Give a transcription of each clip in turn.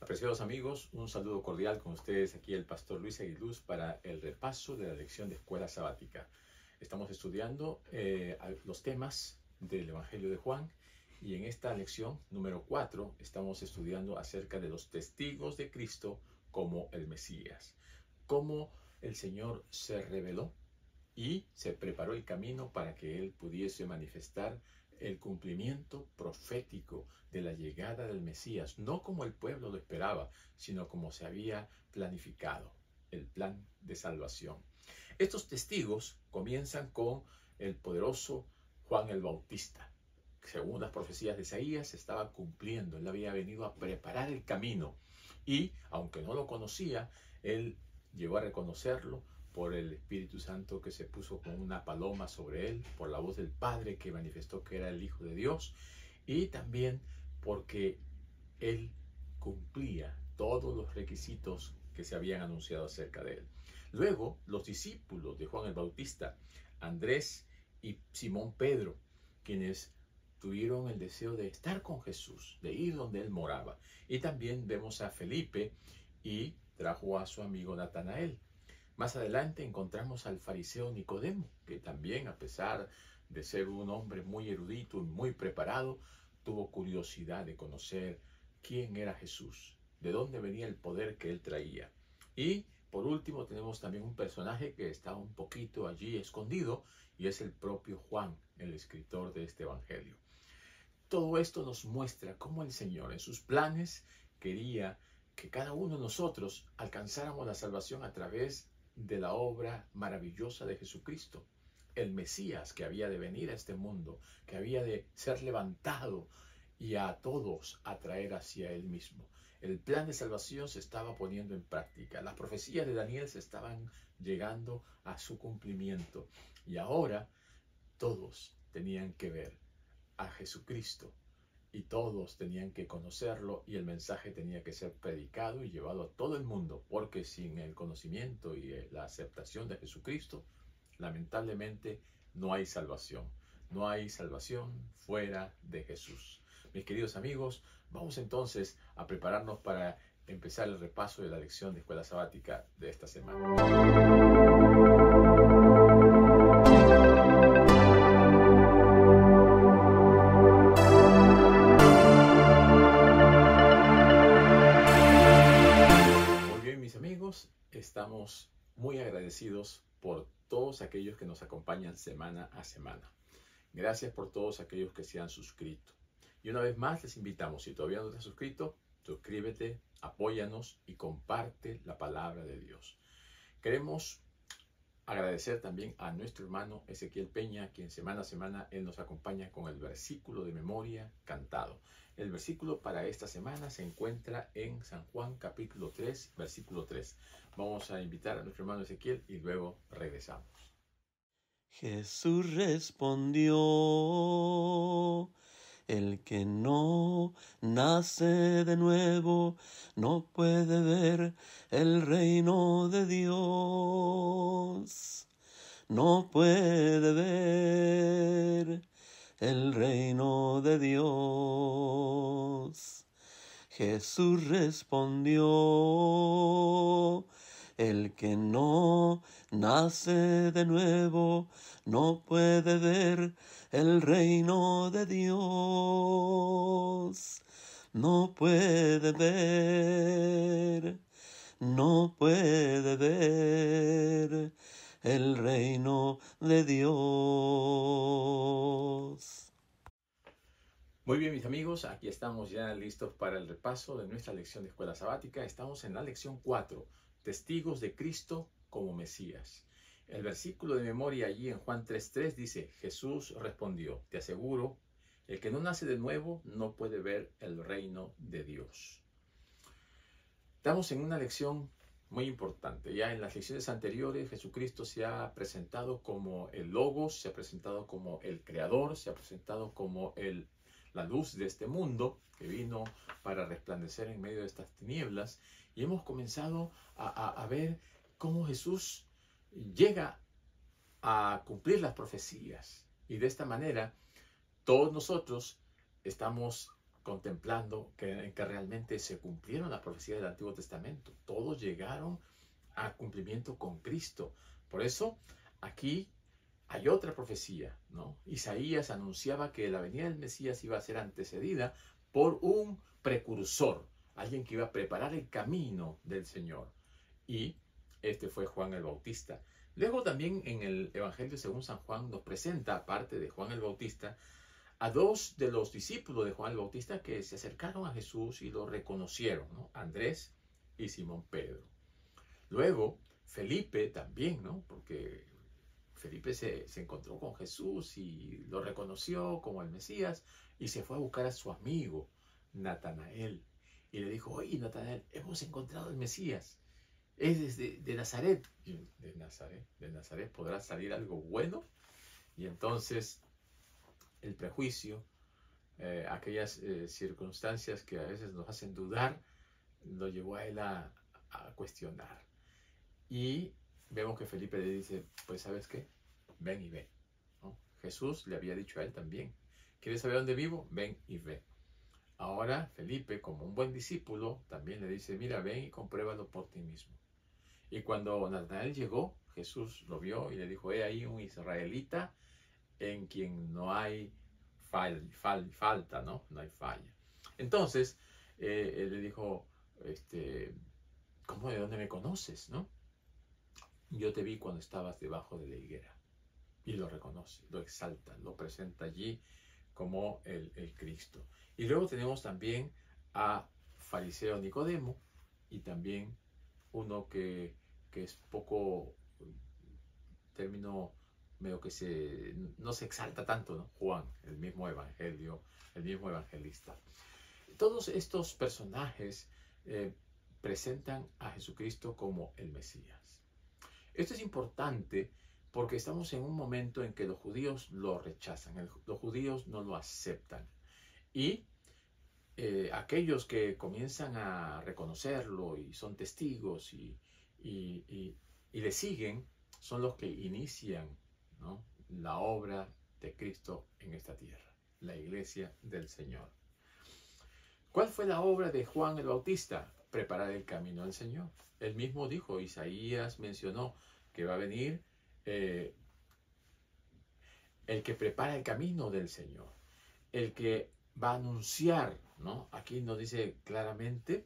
Apreciados amigos, un saludo cordial con ustedes aquí el pastor Luis Aguiluz para el repaso de la lección de Escuela Sabática. Estamos estudiando los temas del Evangelio de Juan y en esta lección número 4 estamos estudiando acerca de los testigos de Cristo como el Mesías. Cómo el Señor se reveló y se preparó el camino para que Él pudiese manifestar el cumplimiento profético de la llegada del Mesías, no como el pueblo lo esperaba, sino como se había planificado, el plan de salvación. Estos testigos comienzan con el poderoso Juan el Bautista. Según las profecías de Isaías, se estaba cumpliendo. Él había venido a preparar el camino y, aunque no lo conocía, él llegó a reconocerlo por el Espíritu Santo que se puso como una paloma sobre él, por la voz del Padre que manifestó que era el Hijo de Dios, y también porque él cumplía todos los requisitos que se habían anunciado acerca de él. Luego, los discípulos de Juan el Bautista, Andrés y Simón Pedro, quienes tuvieron el deseo de estar con Jesús, de ir donde él moraba. Y también vemos a Felipe y trajo a su amigo Natanael. Más adelante encontramos al fariseo Nicodemo, que también, a pesar de ser un hombre muy erudito y muy preparado, tuvo curiosidad de conocer quién era Jesús, de dónde venía el poder que él traía. Y por último tenemos también un personaje que está un poquito allí escondido, y es el propio Juan, el escritor de este evangelio. Todo esto nos muestra cómo el Señor en sus planes quería que cada uno de nosotros alcanzáramos la salvación a través de la obra maravillosa de Jesucristo, el Mesías que había de venir a este mundo, que había de ser levantado y a todos atraer hacia él mismo. El plan de salvación se estaba poniendo en práctica. Las profecías de Daniel se estaban llegando a su cumplimiento y ahora todos tenían que ver a Jesucristo y todos tenían que conocerlo, y el mensaje tenía que ser predicado y llevado a todo el mundo, porque sin el conocimiento y la aceptación de Jesucristo, lamentablemente no hay salvación. No hay salvación fuera de Jesús. Mis queridos amigos, vamos entonces a prepararnos para empezar el repaso de la lección de Escuela Sabática de esta semana. Estamos muy agradecidos por todos aquellos que nos acompañan semana a semana. Gracias por todos aquellos que se han suscrito. Y una vez más les invitamos, si todavía no te has suscrito, suscríbete, apóyanos y comparte la palabra de Dios. Queremos agradecer también a nuestro hermano Ezequiel Peña, quien semana a semana él nos acompaña con el versículo de memoria cantado. El versículo para esta semana se encuentra en San Juan capítulo 3, versículo 3. Vamos a invitar a nuestro hermano Ezequiel y luego regresamos. Jesús respondió: el que no nace de nuevo no puede ver el reino de Dios. No puede ver el reino de Dios. Jesús respondió: el que no nace de nuevo no puede ver el reino de Dios. No puede ver, no puede ver el reino de Dios. Muy bien, mis amigos, aquí estamos ya listos para el repaso de nuestra lección de Escuela Sabática. Estamos en la lección 4, Testigos de Cristo como Mesías. El versículo de memoria allí en Juan 3:3 dice: Jesús respondió, te aseguro, el que no nace de nuevo no puede ver el reino de Dios. Estamos en una lección muy importante. Ya en las lecciones anteriores Jesucristo se ha presentado como el Logos, se ha presentado como el Creador, se ha presentado como la luz de este mundo que vino para resplandecer en medio de estas tinieblas, y hemos comenzado a ver cómo Jesús llega a cumplir las profecías, y de esta manera todos nosotros estamos contemplando en que realmente se cumplieron las profecías del Antiguo Testamento. Todos llegaron a cumplimiento con Cristo. Por eso, aquí hay otra profecía, ¿no? Isaías anunciaba que la venida del Mesías iba a ser antecedida por un precursor, alguien que iba a preparar el camino del Señor. Y este fue Juan el Bautista. Luego también en el Evangelio según San Juan nos presenta, aparte de Juan el Bautista, a dos de los discípulos de Juan el Bautista que se acercaron a Jesús y lo reconocieron, ¿no? Andrés y Simón Pedro. Luego, Felipe también, ¿no? Porque Felipe se encontró con Jesús y lo reconoció como el Mesías y se fue a buscar a su amigo Natanael y le dijo: oye, Natanael, hemos encontrado al Mesías, es de Nazaret. ¿De Nazaret podrá salir algo bueno? Y entonces el prejuicio, aquellas circunstancias que a veces nos hacen dudar, lo llevó a él a cuestionar. Y vemos que Felipe le dice: pues ¿sabes qué? Ven y ve, ¿no? Jesús le había dicho a él también: ¿quieres saber dónde vivo? Ven y ve. Ahora Felipe, como un buen discípulo, también le dice: mira, ven y compruébalo por ti mismo. Y cuando Natanael llegó, Jesús lo vio y le dijo: he ahí un israelita en quien no hay falta, ¿no? No hay falla. Entonces, él le dijo: ¿cómo, de dónde me conoces, no? Yo te vi cuando estabas debajo de la higuera. Y lo reconoce, lo exalta, lo presenta allí como el Cristo. Y luego tenemos también a fariseo Nicodemo y también uno que es poco, término medio que no se exalta tanto, ¿no? Juan, el mismo evangelista. Todos estos personajes presentan a Jesucristo como el Mesías. Esto es importante porque estamos en un momento en que los judíos lo rechazan, los judíos no lo aceptan. Y aquellos que comienzan a reconocerlo y son testigos y le siguen, son los que inician, ¿no?, la obra de Cristo en esta tierra, la iglesia del Señor. ¿Cuál fue la obra de Juan el Bautista? Preparar el camino al Señor. Él mismo dijo, Isaías mencionó que va a venir el que prepara el camino del Señor, el que va a anunciar, ¿no? Aquí nos dice claramente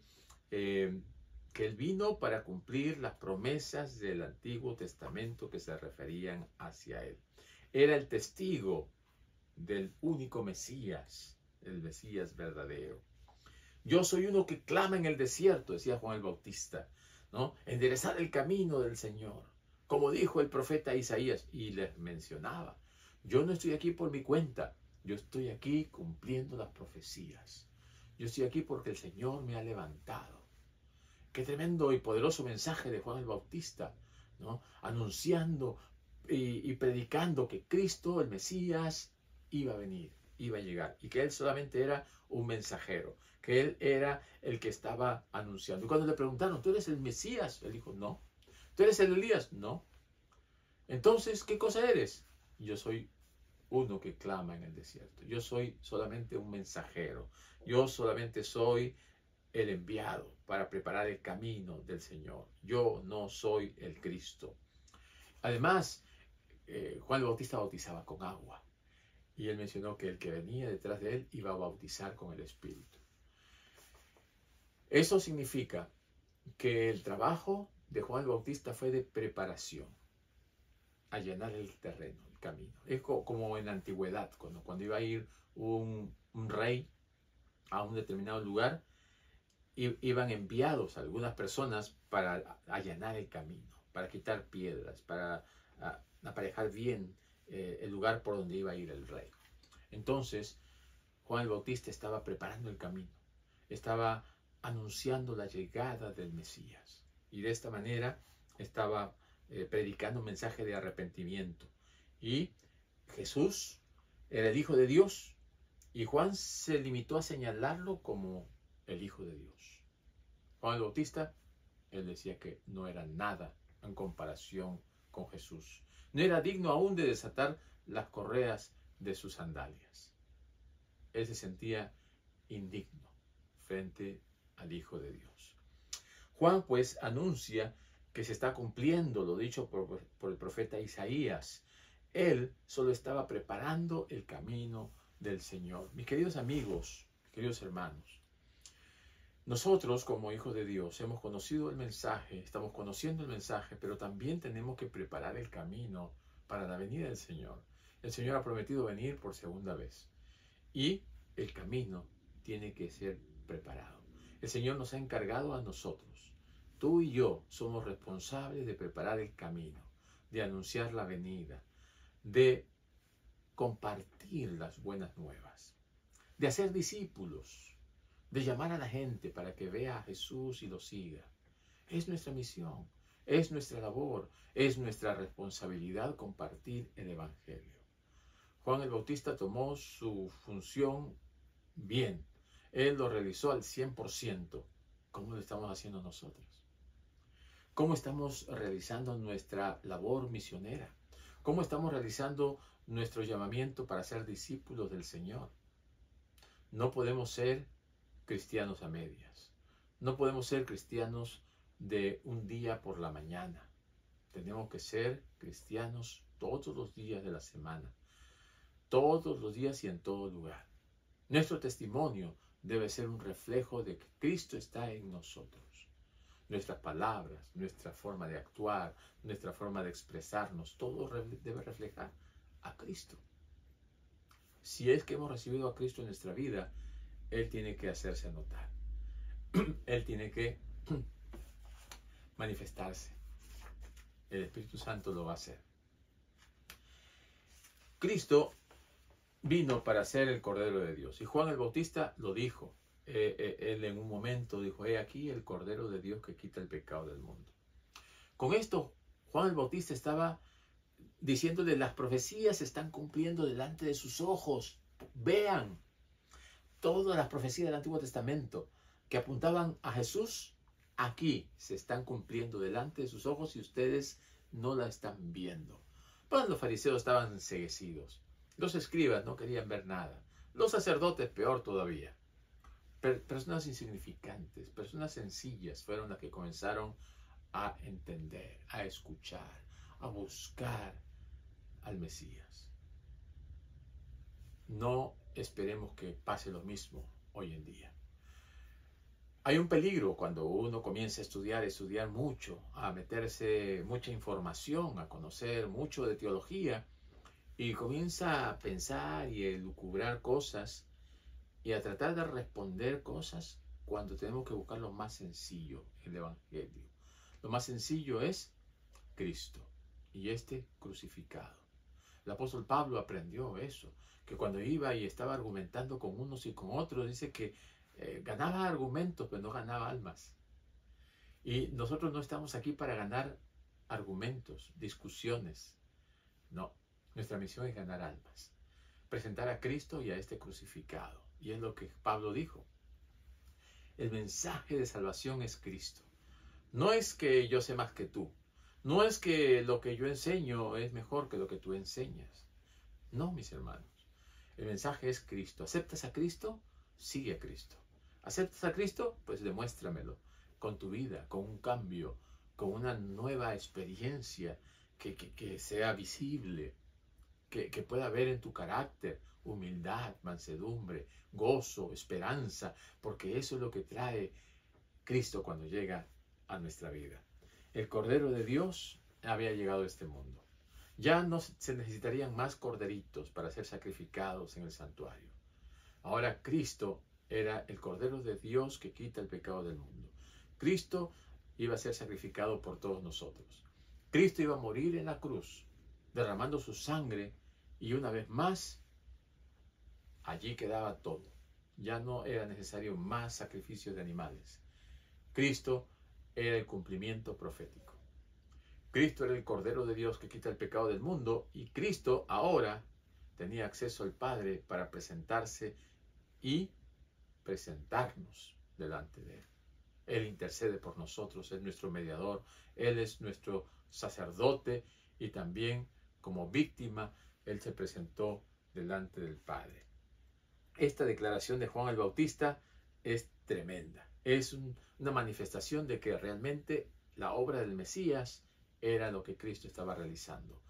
que Él vino para cumplir las promesas del Antiguo Testamento que se referían hacia Él. Era el testigo del único Mesías, el Mesías verdadero. Yo soy uno que clama en el desierto, decía Juan el Bautista, ¿no? Enderezar el camino del Señor, como dijo el profeta Isaías, y les mencionaba: yo no estoy aquí por mi cuenta, yo estoy aquí cumpliendo las profecías. Yo estoy aquí porque el Señor me ha levantado. Qué tremendo y poderoso mensaje de Juan el Bautista, ¿no? Anunciando y predicando que Cristo, el Mesías, iba a venir, iba a llegar, y que Él solamente era un mensajero, que Él era el que estaba anunciando. Y cuando le preguntaron: ¿tú eres el Mesías? Él dijo: no. ¿Tú eres el Elías? No. Entonces, ¿qué cosa eres? Yo soy uno que clama en el desierto. Yo soy solamente un mensajero. Yo solamente soy el enviado para preparar el camino del Señor. Yo no soy el Cristo. Además, Juan el Bautista bautizaba con agua. Y él mencionó que el que venía detrás de él iba a bautizar con el Espíritu. Eso significa que el trabajo de Juan el Bautista fue de preparación, allanar el terreno, el camino. Es como en la antigüedad, cuando iba a ir un rey a un determinado lugar, iban enviados algunas personas para allanar el camino, para quitar piedras, para aparejar bien el lugar por donde iba a ir el rey. Entonces, Juan el Bautista estaba preparando el camino, estaba anunciando la llegada del Mesías, y de esta manera estaba predicando un mensaje de arrepentimiento. Y Jesús era el Hijo de Dios, y Juan se limitó a señalarlo como el Hijo de Dios. Juan el Bautista, él decía que no era nada en comparación con Jesús. No era digno aún de desatar las correas de sus sandalias. Él se sentía indigno frente al Hijo de Dios. Juan pues anuncia que se está cumpliendo lo dicho por el profeta Isaías. Él solo estaba preparando el camino del Señor. Mis queridos amigos, queridos hermanos, nosotros como hijos de Dios hemos conocido el mensaje, estamos conociendo el mensaje, pero también tenemos que preparar el camino para la venida del Señor. El Señor ha prometido venir por segunda vez y el camino tiene que ser preparado. El Señor nos ha encargado a nosotros. Tú y yo somos responsables de preparar el camino, de anunciar la venida, de compartir las buenas nuevas, de hacer discípulos, de llamar a la gente para que vea a Jesús y lo siga. Es nuestra misión, es nuestra labor, es nuestra responsabilidad compartir el Evangelio. Juan el Bautista tomó su función bien. Él lo realizó al 100%. ¿Cómo lo estamos haciendo nosotros? ¿Cómo estamos realizando nuestra labor misionera? ¿Cómo estamos realizando nuestro llamamiento para ser discípulos del Señor? No podemos ser cristianos a medias. No podemos ser cristianos de un día por la mañana. Tenemos que ser cristianos todos los días de la semana. Todos los días y en todo lugar. Nuestro testimonio debe ser un reflejo de que Cristo está en nosotros. Nuestras palabras, nuestra forma de actuar, nuestra forma de expresarnos, todo debe reflejar a Cristo. Si es que hemos recibido a Cristo en nuestra vida, Él tiene que hacerse notar. Él tiene que manifestarse. El Espíritu Santo lo va a hacer. Cristo vino para ser el Cordero de Dios. Y Juan el Bautista lo dijo. Él en un momento dijo, he aquí el Cordero de Dios que quita el pecado del mundo. Con esto, Juan el Bautista estaba diciéndole, las profecías se están cumpliendo delante de sus ojos. Vean, todas las profecías del Antiguo Testamento que apuntaban a Jesús, aquí se están cumpliendo delante de sus ojos y ustedes no la están viendo. Pues los fariseos estaban enceguecidos. Los escribas no querían ver nada. Los sacerdotes peor todavía. Personas insignificantes, personas sencillas fueron las que comenzaron a entender, a escuchar, a buscar al Mesías. No esperemos que pase lo mismo hoy en día. Hay un peligro cuando uno comienza a estudiar mucho, a meterse mucha información, a conocer mucho de teología y comienza a pensar y a elucubrar cosas y a tratar de responder cosas cuando tenemos que buscar lo más sencillo, el Evangelio. Lo más sencillo es Cristo y este crucificado. El apóstol Pablo aprendió eso, que cuando iba y estaba argumentando con unos y con otros, dice que ganaba argumentos, pero no ganaba almas. Y nosotros no estamos aquí para ganar argumentos, discusiones. No, nuestra misión es ganar almas. Presentar a Cristo y a este crucificado. Y es lo que Pablo dijo. El mensaje de salvación es Cristo. No es que yo sé más que tú. No es que lo que yo enseño es mejor que lo que tú enseñas. No, mis hermanos. El mensaje es Cristo. ¿Aceptas a Cristo? Sigue a Cristo. ¿Aceptas a Cristo? Pues demuéstramelo. Con tu vida, con un cambio, con una nueva experiencia que sea visible, que pueda haber en tu carácter humildad, mansedumbre, gozo, esperanza, porque eso es lo que trae Cristo cuando llega a nuestra vida. El Cordero de Dios había llegado a este mundo. Ya no se necesitarían más corderitos para ser sacrificados en el santuario. Ahora Cristo era el Cordero de Dios que quita el pecado del mundo. Cristo iba a ser sacrificado por todos nosotros. Cristo iba a morir en la cruz, derramando su sangre, y una vez más, allí quedaba todo. Ya no era necesario más sacrificios de animales. Cristo era el cumplimiento profético. Cristo era el Cordero de Dios que quita el pecado del mundo, y Cristo ahora tenía acceso al Padre para presentarse y presentarnos delante de Él. Él intercede por nosotros, es nuestro mediador, Él es nuestro sacerdote y también como víctima Él se presentó delante del Padre. esta declaración de Juan el Bautista es tremenda. Es una manifestación de que realmente la obra del Mesías era lo que Cristo estaba realizando.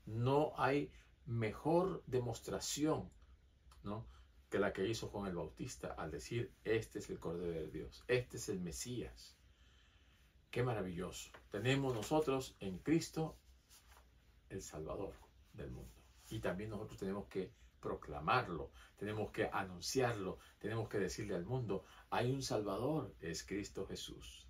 No hay mejor demostración, ¿no?, que la que hizo Juan el Bautista al decir: este es el Cordero de Dios, este es el Mesías. Qué maravilloso. Tenemos nosotros en Cristo el Salvador del mundo. Y también nosotros tenemos que proclamarlo, tenemos que anunciarlo, tenemos que decirle al mundo: hay un Salvador, es Cristo Jesús.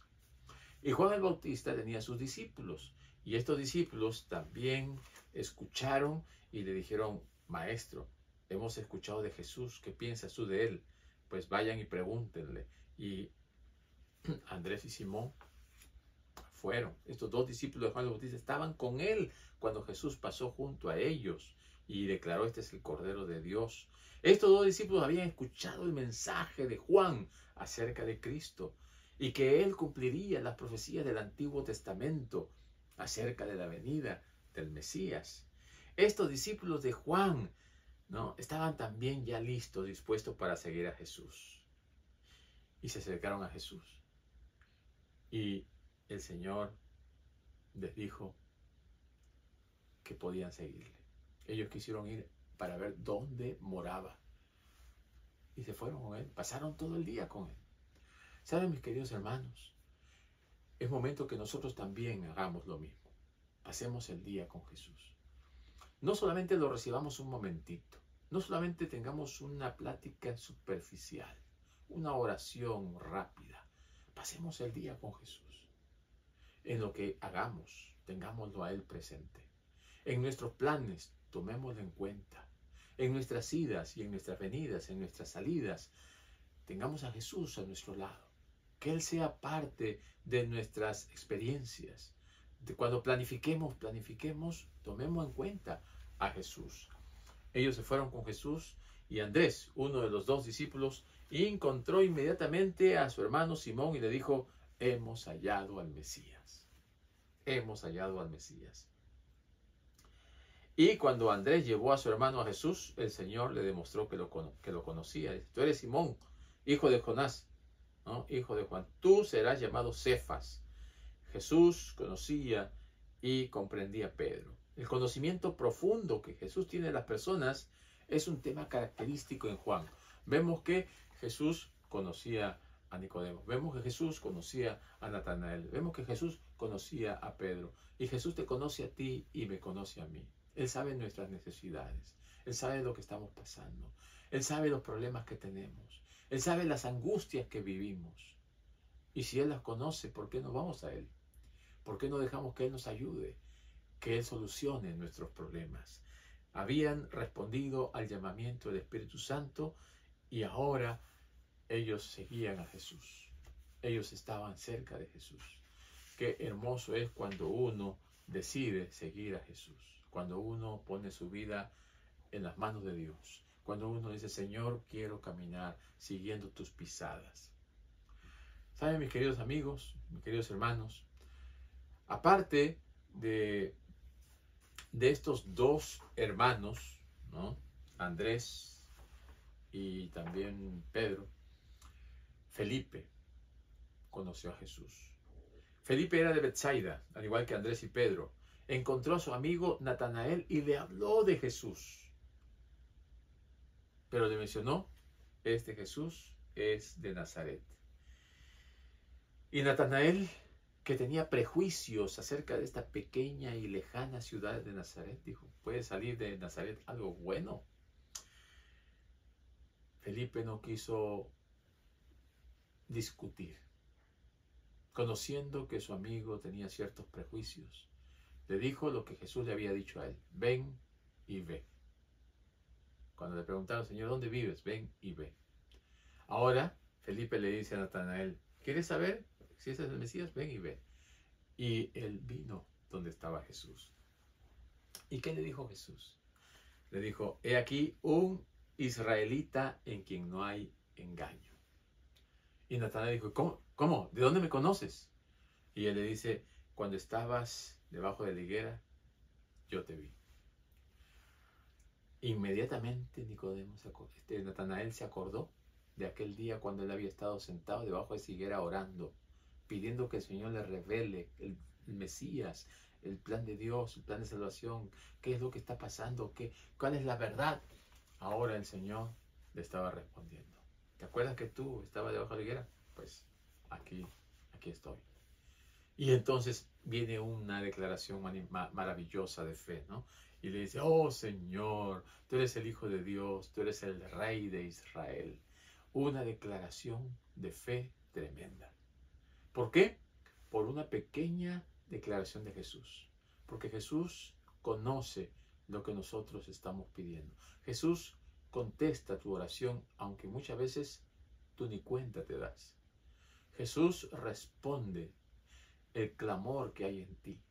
Y Juan el Bautista tenía sus discípulos, y estos discípulos también escucharon y le dijeron: Maestro, hemos escuchado de Jesús, ¿qué piensas tú de él? Pues vayan y pregúntenle. Y Andrés y Simón fueron. Estos dos discípulos de Juan el Bautista estaban con él cuando Jesús pasó junto a ellos y declaró: este es el Cordero de Dios. Estos dos discípulos habían escuchado el mensaje de Juan acerca de Cristo y que él cumpliría las profecías del Antiguo Testamento acerca de la venida del Mesías. Estos discípulos de Juan, ¿no?, estaban también ya listos, dispuestos para seguir a Jesús. Y se acercaron a Jesús. Y el Señor les dijo que podían seguirle. Ellos quisieron ir para ver dónde moraba. Y se fueron con él. Pasaron todo el día con él. ¿Saben, mis queridos hermanos? Es momento que nosotros también hagamos lo mismo. Pasemos el día con Jesús. No solamente lo recibamos un momentito. No solamente tengamos una plática superficial, una oración rápida. Pasemos el día con Jesús. En lo que hagamos, tengámoslo a Él presente. En nuestros planes, tomémoslo en cuenta. En nuestras idas y en nuestras venidas, en nuestras salidas, tengamos a Jesús a nuestro lado. Que Él sea parte de nuestras experiencias. Cuando planifiquemos, tomemos en cuenta a Jesús. Ellos se fueron con Jesús y Andrés, uno de los dos discípulos, encontró inmediatamente a su hermano Simón y le dijo: hemos hallado al Mesías. Hemos hallado al Mesías. Y cuando Andrés llevó a su hermano a Jesús, el Señor le demostró que lo conocía. Dice: tú eres Simón, hijo de Jonás, ¿no?, hijo de Juan. Tú serás llamado Cefas. Jesús conocía y comprendía a Pedro. El conocimiento profundo que Jesús tiene de las personas es un tema característico en Juan. Vemos que Jesús conocía a Nicodemo. Vemos que Jesús conocía a Natanael. Vemos que Jesús conocía a Pedro. Y Jesús te conoce a ti y me conoce a mí. Él sabe nuestras necesidades. Él sabe lo que estamos pasando. Él sabe los problemas que tenemos. Él sabe las angustias que vivimos. Y si Él las conoce, ¿por qué no vamos a Él? ¿Por qué no dejamos que Él nos ayude? Que Él solucione nuestros problemas. Habían respondido al llamamiento del Espíritu Santo y ahora ellos seguían a Jesús. Ellos estaban cerca de Jesús. Qué hermoso es cuando uno decide seguir a Jesús. Cuando uno pone su vida en las manos de Dios. Cuando uno dice: Señor, quiero caminar siguiendo tus pisadas. ¿Saben, mis queridos amigos, mis queridos hermanos? Aparte de estos dos hermanos, ¿no?, Andrés y también Pedro, Felipe conoció a Jesús. Felipe era de Betsaida, al igual que Andrés y Pedro. Encontró a su amigo Natanael y le habló de Jesús. Pero le mencionó: este Jesús es de Nazaret. Y Natanael, que tenía prejuicios acerca de esta pequeña y lejana ciudad de Nazaret, dijo: ¿puede salir de Nazaret algo bueno? Felipe no quiso discutir. Conociendo que su amigo tenía ciertos prejuicios, le dijo lo que Jesús le había dicho a él: ven y ve. Cuando le preguntaron: Señor, ¿dónde vives? Ven y ve. Ahora Felipe le dice a Natanael: ¿quieres saber si ese es el Mesías? Ven y ve. Y él vino donde estaba Jesús. ¿Y qué le dijo Jesús? Le dijo: he aquí un israelita en quien no hay engaño. Y Natanael dijo: ¿Cómo? ¿De dónde me conoces? Y él le dice: cuando estabas debajo de la higuera, yo te vi. Inmediatamente Natanael se acordó de aquel día cuando él había estado sentado debajo de esa higuera orando, pidiendo que el Señor le revele el Mesías, el plan de Dios, el plan de salvación, qué es lo que está pasando, cuál es la verdad. Ahora el Señor le estaba respondiendo. ¿Te acuerdas que tú estabas debajo de la higuera? Pues aquí estoy. Y entonces viene una declaración maravillosa de fe, ¿no? Y le dice, oh Señor, tú eres el Hijo de Dios, tú eres el Rey de Israel. Una declaración de fe tremenda. ¿Por qué? Por una pequeña declaración de Jesús. Porque Jesús conoce lo que nosotros estamos pidiendo. Jesús contesta tu oración, aunque muchas veces tú ni cuenta te das. Jesús responde el clamor que hay en ti,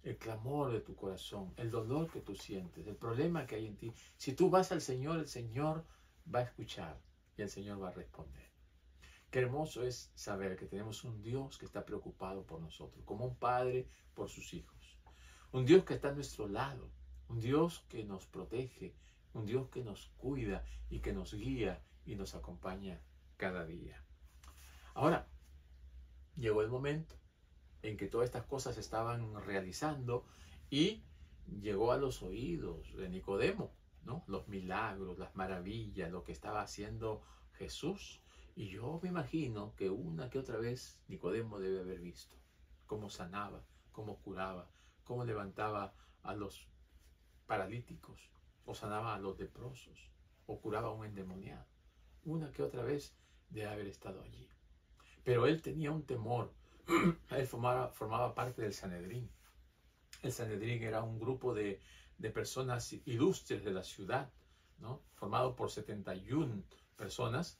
el clamor de tu corazón, el dolor que tú sientes, el problema que hay en ti. Si tú vas al Señor, el Señor va a escuchar y el Señor va a responder. Qué hermoso es saber que tenemos un Dios que está preocupado por nosotros, como un padre por sus hijos. Un Dios que está a nuestro lado, un Dios que nos protege, un Dios que nos cuida y que nos guía y nos acompaña cada día. Ahora, llegó el momento en que todas estas cosas se estaban realizando y llegó a los oídos de Nicodemo, ¿no? Los milagros, las maravillas, lo que estaba haciendo Jesús. Y yo me imagino que una que otra vez Nicodemo debe haber visto cómo sanaba, cómo curaba, cómo levantaba a los paralíticos, o sanaba a los leprosos, o curaba a un endemoniado. Una que otra vez debe haber estado allí. Pero él tenía un temor. Él formaba parte del Sanedrín. El Sanedrín era un grupo de personas ilustres de la ciudad, ¿no? Formado por 71 personas,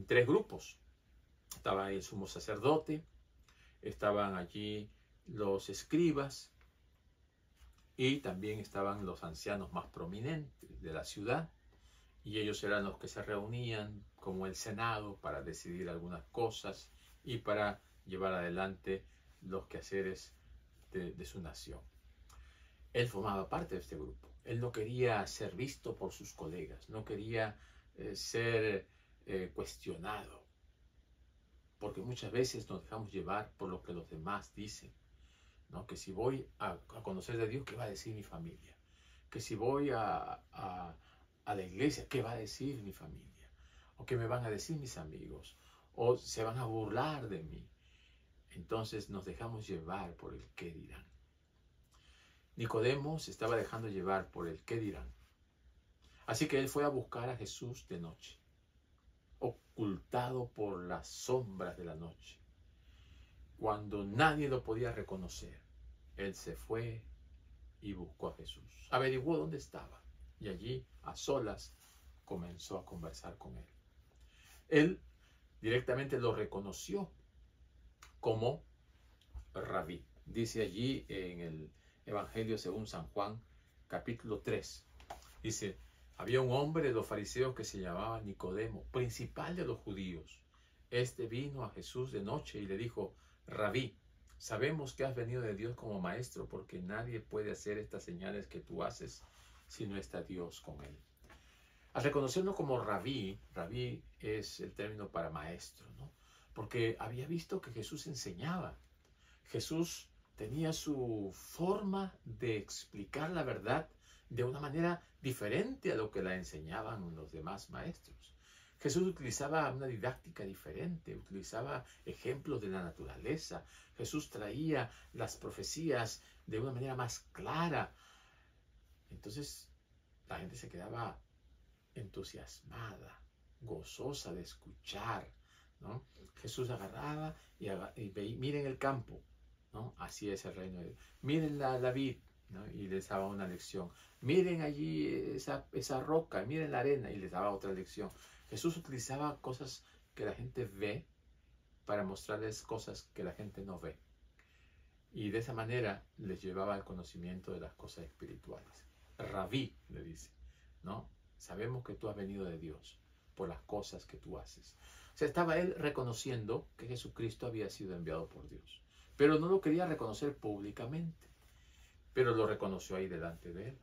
3 grupos. Estaba el sumo sacerdote, estaban allí los escribas y también estaban los ancianos más prominentes de la ciudad. Y ellos eran los que se reunían como el Senado para decidir algunas cosas y para llevar adelante los quehaceres de su nación. Él formaba parte de este grupo. Él no quería ser visto por sus colegas, no quería ser cuestionado, porque muchas veces nos dejamos llevar por lo que los demás dicen, ¿no? Que si voy a conocer de Dios, ¿qué va a decir mi familia? Que si voy a la iglesia, ¿qué va a decir mi familia? ¿O qué me van a decir mis amigos? ¿O se van a burlar de mí? Entonces nos dejamos llevar por el qué dirán. Nicodemo se estaba dejando llevar por el qué dirán. Así que él fue a buscar a Jesús de noche, ocultado por las sombras de la noche. Cuando nadie lo podía reconocer, él se fue y buscó a Jesús. Averiguó dónde estaba y allí, a solas, comenzó a conversar con él. Él directamente lo reconoció como Rabí. Dice allí en el Evangelio según San Juan, capítulo 3. Dice, había un hombre de los fariseos que se llamaba Nicodemo, principal de los judíos. Este vino a Jesús de noche y le dijo, Rabí, sabemos que has venido de Dios como maestro, porque nadie puede hacer estas señales que tú haces si no está Dios con él. Al reconocerlo como Rabí, Rabí es el término para maestro, ¿no? Porque había visto que Jesús enseñaba. Jesús tenía su forma de explicar la verdad de una manera diferente a lo que la enseñaban los demás maestros. Jesús utilizaba una didáctica diferente, utilizaba ejemplos de la naturaleza. Jesús traía las profecías de una manera más clara. Entonces la gente se quedaba entusiasmada, gozosa de escuchar, ¿no? Jesús agarraba y miren el campo, ¿no? Así es el reino de Dios. Miren la vid, ¿no? Y les daba una lección. Miren allí esa roca, miren la arena, y les daba otra lección. Jesús utilizaba cosas que la gente ve para mostrarles cosas que la gente no ve. Y de esa manera les llevaba al conocimiento de las cosas espirituales. Rabí, le dice, ¿no? Sabemos que tú has venido de Dios por las cosas que tú haces. O sea, estaba él reconociendo que Jesucristo había sido enviado por Dios. Pero no lo quería reconocer públicamente. Pero lo reconoció ahí delante de él.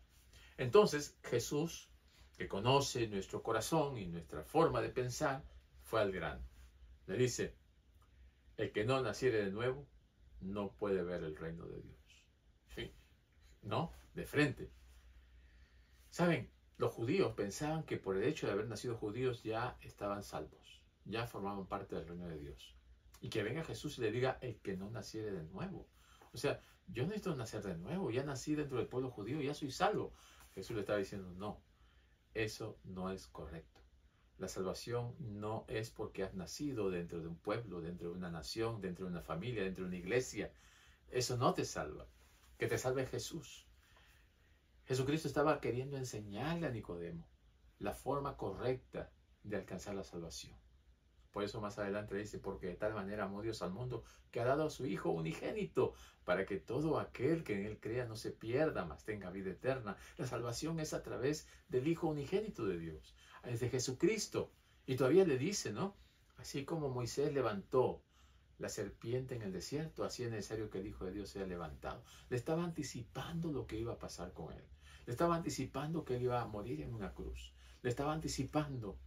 Entonces Jesús, que conoce nuestro corazón y nuestra forma de pensar, fue al grano. Le dice, el que no naciere de nuevo no puede ver el reino de Dios. Sí, no, de frente. ¿Saben? Los judíos pensaban que por el hecho de haber nacido judíos ya estaban salvos, ya formaban parte del reino de Dios. Y que venga Jesús y le diga, el que no naciere de nuevo. O sea, yo necesito nacer de nuevo, ya nací dentro del pueblo judío, ya soy salvo. Jesús le estaba diciendo, no, eso no es correcto. La salvación no es porque has nacido dentro de un pueblo, dentro de una nación, dentro de una familia, dentro de una iglesia. Eso no te salva. Que te salve Jesús. Jesucristo estaba queriendo enseñarle a Nicodemo la forma correcta de alcanzar la salvación. Por eso más adelante dice, porque de tal manera amó Dios al mundo, que ha dado a su Hijo unigénito, para que todo aquel que en Él crea no se pierda, mas tenga vida eterna. La salvación es a través del Hijo unigénito de Dios, es de Jesucristo. Y todavía le dice, ¿no? Así como Moisés levantó la serpiente en el desierto, así es necesario que el Hijo de Dios sea levantado. Le estaba anticipando lo que iba a pasar con Él. Le estaba anticipando que Él iba a morir en una cruz. Le estaba anticipando,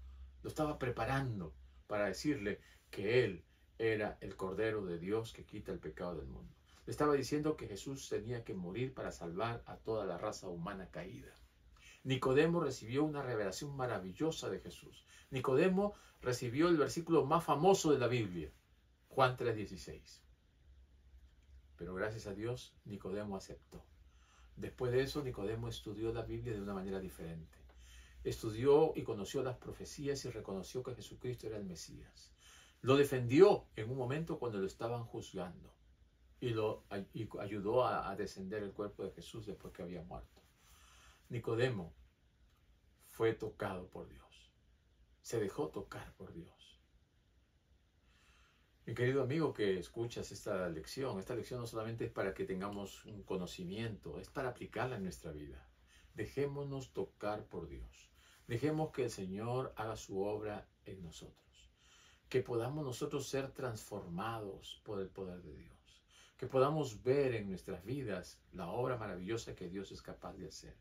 lo estaba preparando para decirle que Él era el Cordero de Dios que quita el pecado del mundo. Le estaba diciendo que Jesús tenía que morir para salvar a toda la raza humana caída. Nicodemo recibió una revelación maravillosa de Jesús. Nicodemo recibió el versículo más famoso de la Biblia, Juan 3:16. Pero gracias a Dios, Nicodemo aceptó. Después de eso, Nicodemo estudió la Biblia de una manera diferente. Estudió y conoció las profecías y reconoció que Jesucristo era el Mesías. Lo defendió en un momento cuando lo estaban juzgando y ayudó a descender el cuerpo de Jesús después que había muerto. Nicodemo fue tocado por Dios. Se dejó tocar por Dios. Mi querido amigo que escuchas esta lección no solamente es para que tengamos un conocimiento, es para aplicarla en nuestra vida. Dejémonos tocar por Dios. Dejemos que el Señor haga su obra en nosotros. Que podamos nosotros ser transformados por el poder de Dios. Que podamos ver en nuestras vidas la obra maravillosa que Dios es capaz de hacer.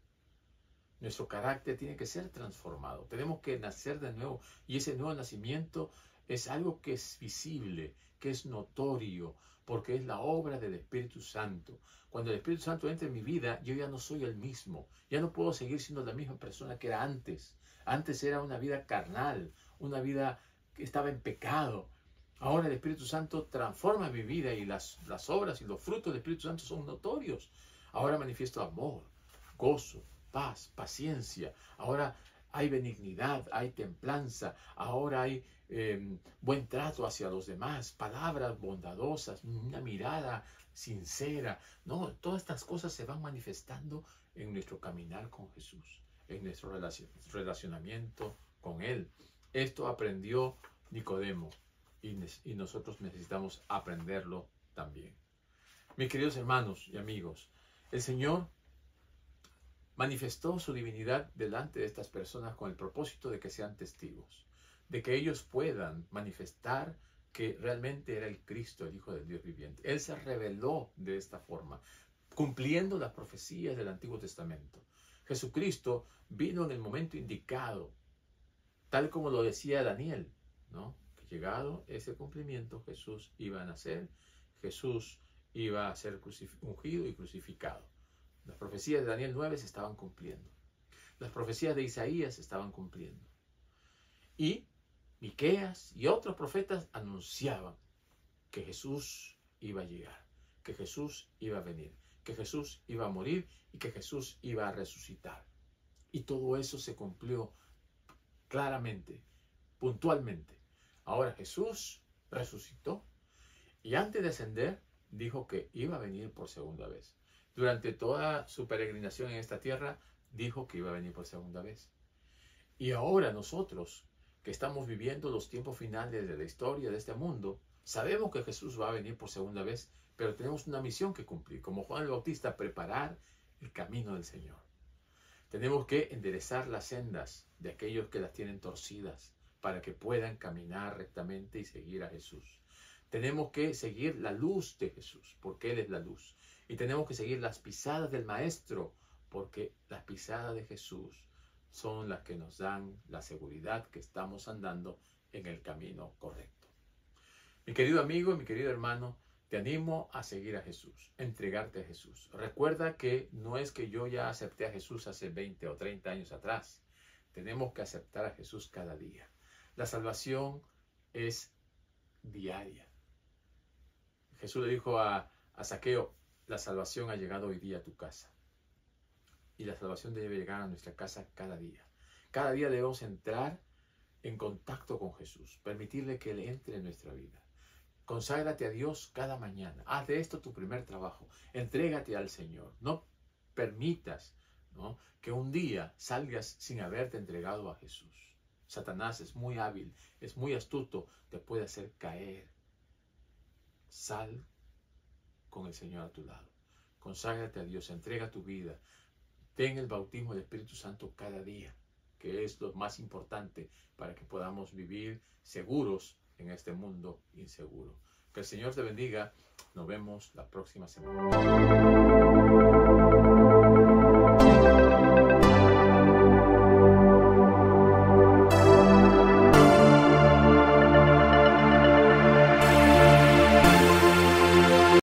Nuestro carácter tiene que ser transformado. Tenemos que nacer de nuevo. Y ese nuevo nacimiento es algo que es visible, que es notorio, porque es la obra del Espíritu Santo. Cuando el Espíritu Santo entra en mi vida, yo ya no soy el mismo. Ya no puedo seguir siendo la misma persona que era antes. Antes era una vida carnal, una vida que estaba en pecado. Ahora el Espíritu Santo transforma mi vida y las obras y los frutos del Espíritu Santo son notorios. Ahora manifiesto amor, gozo, paz, paciencia. Ahora hay benignidad, hay templanza. Ahora hay buen trato hacia los demás, palabras bondadosas, una mirada sincera. No, todas estas cosas se van manifestando en nuestro caminar con Jesús, en nuestro relacionamiento con Él. Esto aprendió Nicodemo y nosotros necesitamos aprenderlo también. Mis queridos hermanos y amigos, el Señor manifestó su divinidad delante de estas personas con el propósito de que sean testigos, de que ellos puedan manifestar que realmente era el Cristo, el Hijo del Dios viviente. Él se reveló de esta forma, cumpliendo las profecías del Antiguo Testamento. Jesucristo vino en el momento indicado, tal como lo decía Daniel, ¿no? Que llegado ese cumplimiento, Jesús iba a nacer, Jesús iba a ser ungido y crucificado. Las profecías de Daniel 9 se estaban cumpliendo. Las profecías de Isaías se estaban cumpliendo. Y Miqueas y otros profetas anunciaban que Jesús iba a llegar, que Jesús iba a venir, que Jesús iba a morir y que Jesús iba a resucitar. Y todo eso se cumplió claramente, puntualmente. Ahora Jesús resucitó y antes de ascender dijo que iba a venir por segunda vez. Durante toda su peregrinación en esta tierra dijo que iba a venir por segunda vez. Y ahora nosotros, que estamos viviendo los tiempos finales de la historia de este mundo, sabemos que Jesús va a venir por segunda vez, pero tenemos una misión que cumplir. Como Juan el Bautista, preparar el camino del Señor. Tenemos que enderezar las sendas de aquellos que las tienen torcidas para que puedan caminar rectamente y seguir a Jesús. Tenemos que seguir la luz de Jesús, porque Él es la luz. Y tenemos que seguir las pisadas del Maestro, porque las pisadas de Jesús son las que nos dan la seguridad que estamos andando en el camino correcto. Mi querido amigo y mi querido hermano, te animo a seguir a Jesús, a entregarte a Jesús. Recuerda que no es que yo ya acepté a Jesús hace 20 o 30 años atrás. Tenemos que aceptar a Jesús cada día. La salvación es diaria. Jesús le dijo a Zaqueo, la salvación ha llegado hoy día a tu casa. Y la salvación debe llegar a nuestra casa cada día. Cada día debemos entrar en contacto con Jesús, permitirle que Él entre en nuestra vida. Conságrate a Dios cada mañana. Haz de esto tu primer trabajo. Entrégate al Señor. No permitas, ¿no?, que un día salgas sin haberte entregado a Jesús. Satanás es muy hábil, es muy astuto, te puede hacer caer. Sal con el Señor a tu lado. Conságrate a Dios, entrega tu vida. Ten el bautismo del Espíritu Santo cada día, que es lo más importante para que podamos vivir seguros en este mundo inseguro. Que el Señor te bendiga. Nos vemos la próxima semana.